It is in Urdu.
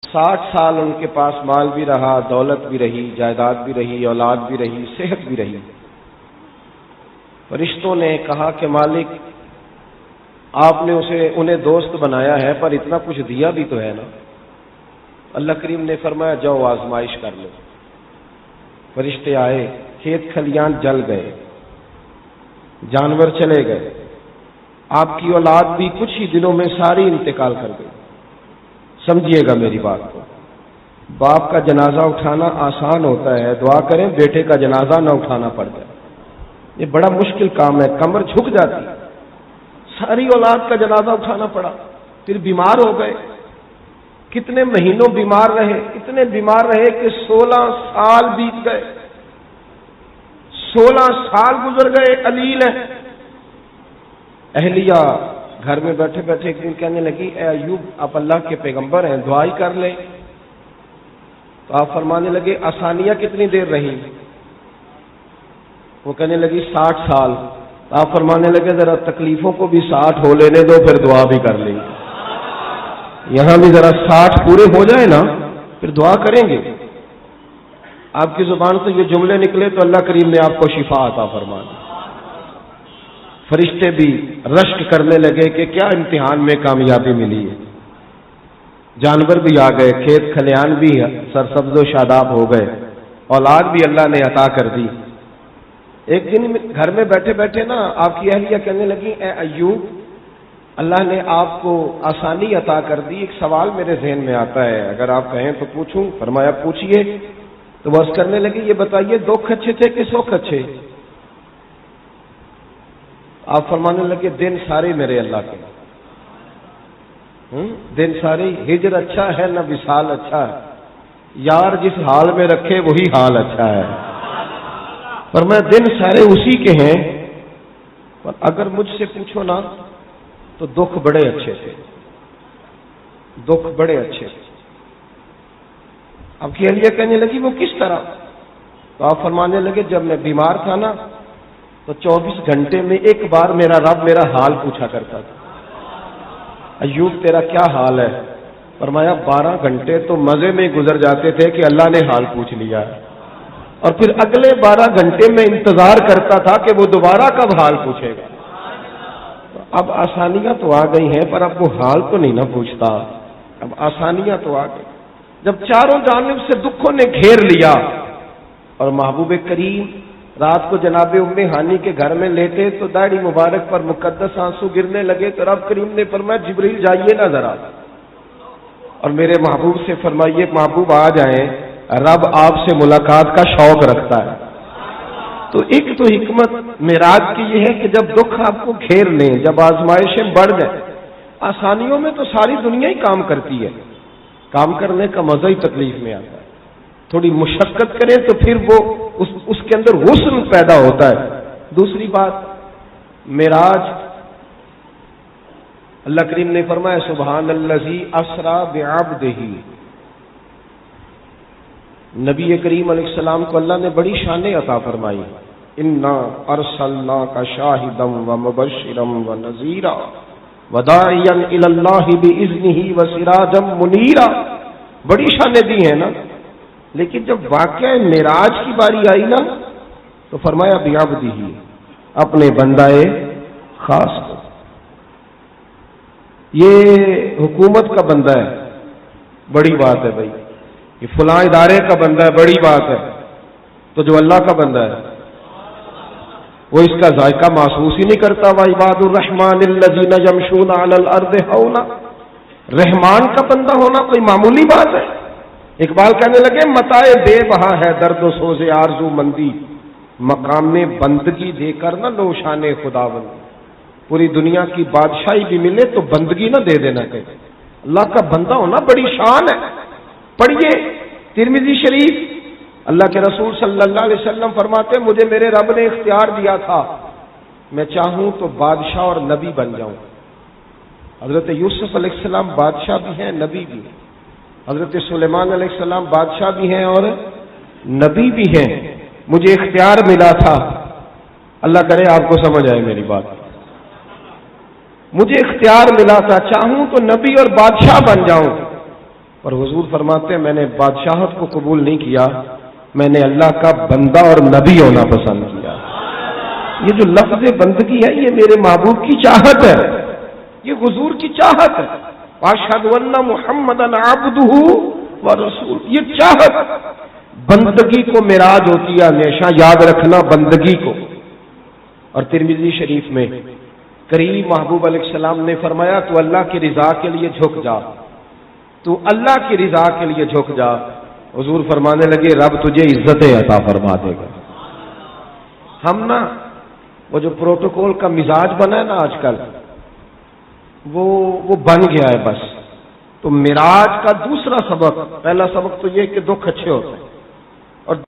60 سال ان کے پاس مال بھی رہا، دولت بھی رہی، جائیداد بھی رہی، اولاد بھی رہی، صحت بھی رہی۔ فرشتوں نے کہا کہ مالک آپ نے انہیں دوست بنایا ہے، پر اتنا کچھ دیا بھی تو ہے نا۔ اللہ کریم نے فرمایا جاؤ آزمائش کر لو۔ فرشتے آئے، کھیت کھلیان جل گئے، جانور چلے گئے، آپ کی اولاد بھی کچھ ہی دنوں میں ساری انتقال کر گئی۔ سمجھیے گا میری بات کو، باپ کا جنازہ اٹھانا آسان ہوتا ہے، دعا کریں بیٹے کا جنازہ نہ اٹھانا پڑ جائے۔ یہ بڑا مشکل کام ہے، کمر جھک جاتی۔ ساری اولاد کا جنازہ اٹھانا پڑا، پھر بیمار ہو گئے، کتنے مہینوں بیمار رہے، اتنے بیمار رہے کہ 16 سال بیت گئے، 16 سال گزر گئے، علیل ہے۔ اہلیہ گھر میں بیٹھے بیٹھے ایک دن کہنے لگی اے ایوب آپ اللہ کے پیغمبر ہیں، دعا ہی کر لیں۔ تو آپ فرمانے لگے آسانیاں کتنی دیر رہی؟ وہ کہنے لگی 60 سال۔ تو آپ فرمانے لگے ذرا تکلیفوں کو بھی 60 ہو لینے دو، پھر دعا بھی کر لیں گے۔ یہاں بھی ذرا 60 پورے ہو جائے نا، پھر دعا کریں گے۔ آپ کی زبان سے یہ جملے نکلے تو اللہ کریم نے آپ کو شفا عطا فرما دی۔ فرشتے بھی رشک کرنے لگے کہ کیا امتحان میں کامیابی ملی ہے۔ جانور بھی آ گئے، کھیت کھلیان بھی سرسبز و شاداب ہو گئے، اولاد بھی اللہ نے عطا کر دی۔ ایک دن گھر میں بیٹھے بیٹھے نا آپ کی اہلیہ کہنے لگی اے ایوب اللہ نے آپ کو آسانی عطا کر دی، ایک سوال میرے ذہن میں آتا ہے، اگر آپ کہیں تو پوچھوں؟ فرمایا پوچھئے۔ تو وہ عرض کرنے لگی یہ بتائیے دکھ اچھے تھے کہ سکھ اچھے؟ آپ فرمانے لگے دن سارے میرے اللہ کے، دن سارے۔ ہجر اچھا ہے نہ وصال اچھا ہے، یار جس حال میں رکھے وہی حال اچھا ہے۔ پر میں دن سارے اسی کے ہیں، پر اگر مجھ سے پوچھو نا تو دکھ بڑے اچھے تھے، دکھ بڑے اچھے تھے۔ اب کی اہلیہ کہنے لگی وہ کس طرح؟ تو آپ فرمانے لگے جب میں بیمار تھا نا تو 24 گھنٹے میں ایک بار میرا رب میرا حال پوچھا کرتا تھا، ایوب تیرا کیا حال ہے؟ فرمایا 12 گھنٹے تو مزے میں گزر جاتے تھے کہ اللہ نے حال پوچھ لیا، اور پھر اگلے 12 گھنٹے میں انتظار کرتا تھا کہ وہ دوبارہ کب حال پوچھے گا۔ اب آسانیاں تو آ گئی ہیں، پر اب وہ حال تو نہیں نہ پوچھتا، اب آسانیاں تو آ گئی۔ جب چاروں جانب سے دکھوں نے گھیر لیا اور محبوب کریم رات کو جناب ام ہانی کے گھر میں لیٹے تو داڑھی مبارک پر مقدس آنسو گرنے لگے، تو رب کریم نے فرمایا جبریل جائیے نا ذرا اور میرے محبوب سے فرمائیے محبوب آ جائیں، رب آپ سے ملاقات کا شوق رکھتا ہے۔ تو ایک تو حکمت معراج کی یہ ہے کہ جب دکھ آپ کو گھیر لیں، جب آزمائشیں بڑھ جائیں، آسانیوں میں تو ساری دنیا ہی کام کرتی ہے، کام کرنے کا مزہ ہی تکلیف میں آتا ہے۔ تھوڑی مشقت کریں تو پھر وہ اس کے اندر حسن پیدا ہوتا ہے۔ دوسری بات معراج، اللہ کریم نے فرمایا سبحان الذی اسری بعبدہ، نبی کریم علیہ السلام کو اللہ نے بڑی شانیں عطا فرمائی، انا ارسلناک شاہدا ومبشرا ونذیرا وداعیا الی اللہ باذنہ وسراجا منیرا، بڑی شانیں دی ہیں نا۔ لیکن جب واقعہ معراج کی باری آئی نا تو فرمایا بعبدہ، اپنے بندہ خاص کو۔ یہ حکومت کا بندہ ہے، بڑی بات ہے بھائی، یہ فلاں ادارے کا بندہ ہے، بڑی بات ہے، تو جو اللہ کا بندہ ہے وہ اس کا ذائقہ محسوس ہی نہیں کرتا۔ وعباد الرحمن الذین یمشون علی الارض ہونا، رحمان کا بندہ ہونا کوئی معمولی بات ہے؟ اقبال کہنے لگے متاع بے بہا ہے درد و سوز آرزو مندی، مقام میں بندگی دے کر نہ نوشان خداوندی، پوری دنیا کی بادشاہی بھی ملے تو بندگی نہ دے دینا کہ اللہ کا بندہ ہونا بڑی شان ہے۔ پڑھیے ترمذی شریف، اللہ کے رسول صلی اللہ علیہ وسلم فرماتے ہیں مجھے میرے رب نے اختیار دیا تھا میں چاہوں تو بادشاہ اور نبی بن جاؤں۔ حضرت یوسف علیہ السلام بادشاہ بھی ہیں نبی بھی ہیں، حضرت سلیمان علیہ السلام بادشاہ بھی ہیں اور نبی بھی ہیں۔ مجھے اختیار ملا تھا، اللہ کرے آپ کو سمجھ آئے میری بات، مجھے اختیار ملا تھا چاہوں تو نبی اور بادشاہ بن جاؤں، اور حضور فرماتے ہیں میں نے بادشاہت کو قبول نہیں کیا، میں نے اللہ کا بندہ اور نبی ہونا پسند کیا۔ یہ جو لفظ بندگی ہے یہ میرے محبوب کی چاہت ہے، یہ حضور کی چاہت ہے۔ واشہد ان محمدا عبدہ ورسول، یہ چاہت بندگی کو معراج ہوتی ہے، ہمیشہ یاد رکھنا بندگی کو۔ اور ترمذی شریف میں کریم محبوب علیہ السلام نے فرمایا تو اللہ کی رضا کے لیے جھک جا، تو اللہ کی رضا کے لیے جھک جا۔ حضور فرمانے لگے رب تجھے عزتیں عطا فرما دے گا۔ ہم نا وہ جو پروٹوکول کا مزاج بنا ہے نا آج کل، وہ بن گیا ہے بس۔ تو معراج کا دوسرا سبق، پہلا سبق تو یہ کہ دکھ اچھے ہوتے ہیں،